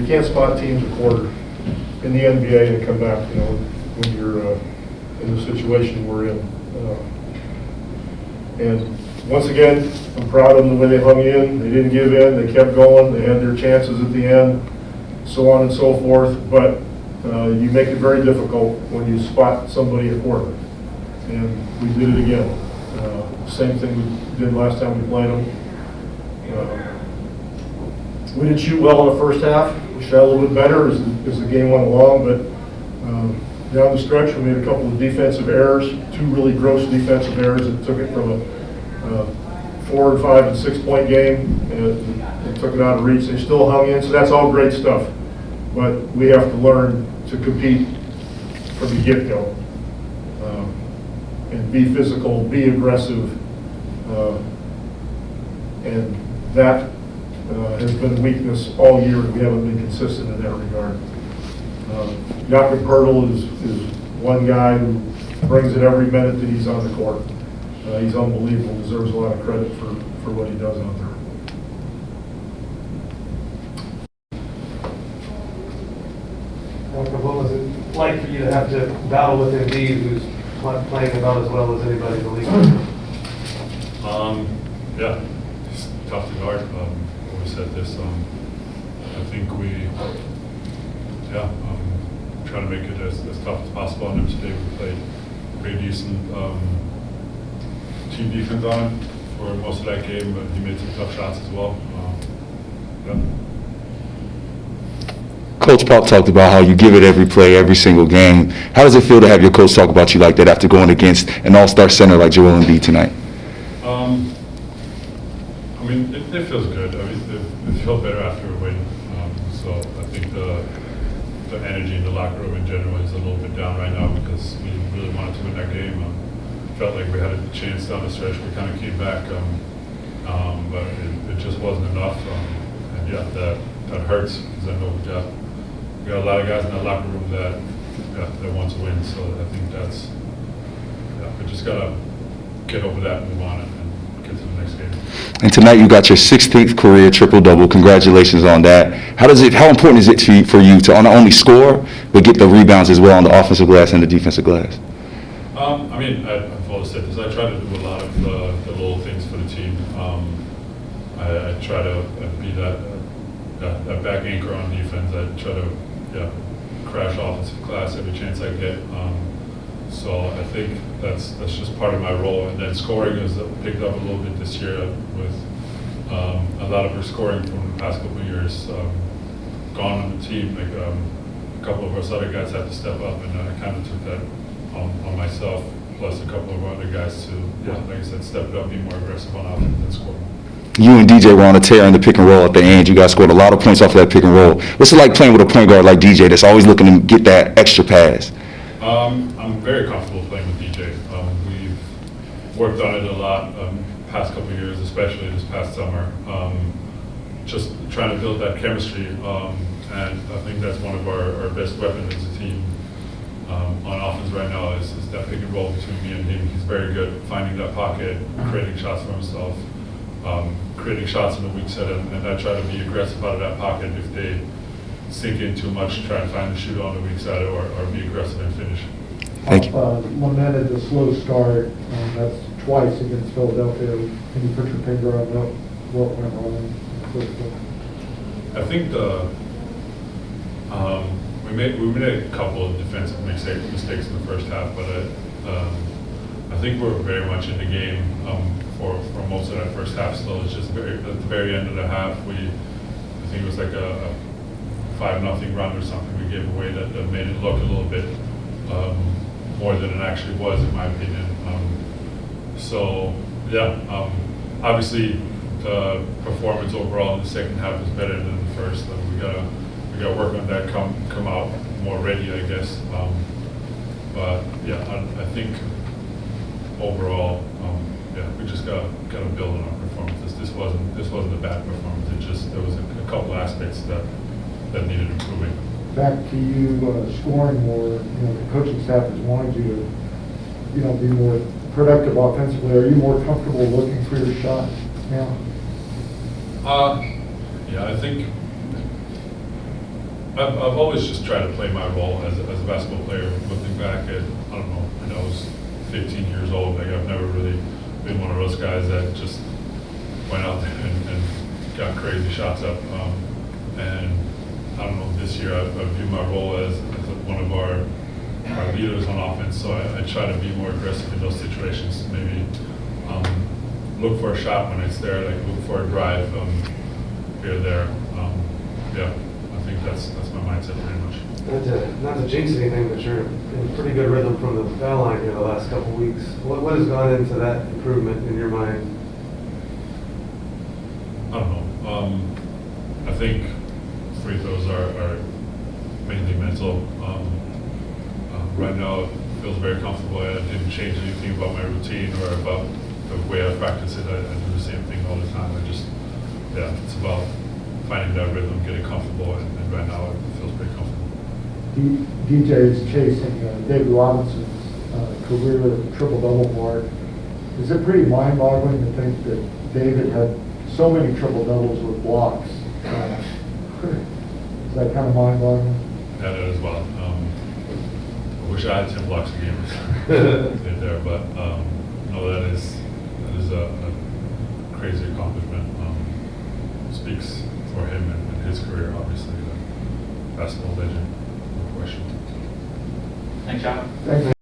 can't spot teams a quarter in the NBA and come back, when you're in the situation we're in. And once again, I'm proud of them the way they hung in. They didn't give in. They kept going. They had their chances at the end, so on and so forth. But you make it very difficult when you spot somebody a quarter. And we did it again. Same thing we did last time we played them. We didn't shoot well in the first half. We shot a little bit better as the game went along, but down the stretch we made a couple of defensive errors, two really gross defensive errors that took it from a 4 and 5 and 6 point game and took it out of reach. They still hung in, so that's all great stuff. But we have to learn to compete from the get-go and be physical, be aggressive, and that has been a weakness all year. We haven't been consistent in that regard. Jakob Poeltl is one guy who brings it every minute that he's on the court. He's unbelievable, deserves a lot of credit for what he does out there. What was it like for you to have to battle with Embiid, who's playing about as well as anybody in the league? Yeah, it's tough to guard. Always said this. I think we, try to make it as tough as possible on him today. We played pretty decent team defense on him for most of that game, but he made some tough shots as well. Coach Pop talked about how you give it every play, every single game. How does it feel to have your coach talk about you like that after going against an all-star center like Joel Embiid tonight? I mean, it feels good. I mean, it felt better after a win. So I think the energy in the locker room in general is a little bit down right now because we really wanted to win that game. Felt like we had a chance down the stretch. We kind of came back, but it just wasn't enough. And yeah, that hurts because I know we got a lot of guys in that locker room that want to win. So I think we just gotta get over that, move on, and get to the next game. And tonight you got your 16th career triple-double. Congratulations on that. How important is it for you to not only score, but get the rebounds as well on the offensive glass and the defensive glass? I mean, I've always said this. I try to do a lot of the little things for the team. I try to be that back anchor on defense. I try to crash offensive glass every chance I get. So I think that's just part of my role. And then scoring has picked up a little bit this year with a lot of our scoring from the past couple of years gone on the team. Like a couple of us other guys had to step up, and I kind of took that on myself, plus a couple of other guys to, like I said, step it up, be more aggressive on offense and score. You and DJ were on a tear in the pick and roll at the end. You guys scored a lot of points off of that pick and roll. What's it like playing with a point guard like DJ that's always looking to get that extra pass? I'm very comfortable playing with DJ. We've worked on it a lot past couple of years, especially this past summer. Just trying to build that chemistry, and I think that's one of our best weapons as a team on offense right now is that pick and roll between me and him. He's very good at finding that pocket, creating shots for himself, creating shots in the weak side, and I try to be aggressive out of that pocket if they sink in too much, try and find the shooter on the weak side or be aggressive and finish. Thank you. Lamented the slow start. That's twice against Philadelphia. Can you put your finger on what went wrong? I think we made a couple of defensive mistakes in the first half, but I think we're very much in the game for most of that first half. Still, it's just at the very end of the half, I think it was like a 5-0 run or something we gave away that made it look a little bit more than it actually was, in my opinion. Obviously the performance overall in the second half was better than the first. We gotta work on that, come out more ready, I guess. I think overall, we just gotta build on our performance. This wasn't a bad performance. There was a couple aspects that needed improving. Back to you scoring more. The coaching staff has wanted you to, be more productive offensively. Are you more comfortable looking for your shot now? I think I've always just tried to play my role as a basketball player. Looking back at, I don't know, when I was 15 years old, like I've never really been one of those guys that just went out there and got crazy shots up. And I don't know, this year I view my role as one of our leaders on offense, so I try to be more aggressive in those situations. Maybe look for a shot when it's there, like look for a drive here or there. Yeah, I think that's my mindset pretty much. Not to jinx anything, but you're in pretty good rhythm from the foul line here the last couple of weeks. What has gone into that improvement in your mind? I don't know. I think free throws are mainly mental. Right now, it feels very comfortable. I didn't change anything about my routine or about the way I practice it. I do the same thing all the time. It's about finding that rhythm, getting comfortable, and right now it feels pretty comfortable. DJ is chasing David Robinson's career triple-double mark. Is it pretty mind-boggling to think that David had so many triple-doubles with blocks? Is that kind of mind-boggling? Yeah, that as well. I wish I had 10 blocks a game in there, but no, that is a crazy accomplishment. Speaks for him and his career, obviously, the basketball legend, no question. Thanks, Jakob. Thanks.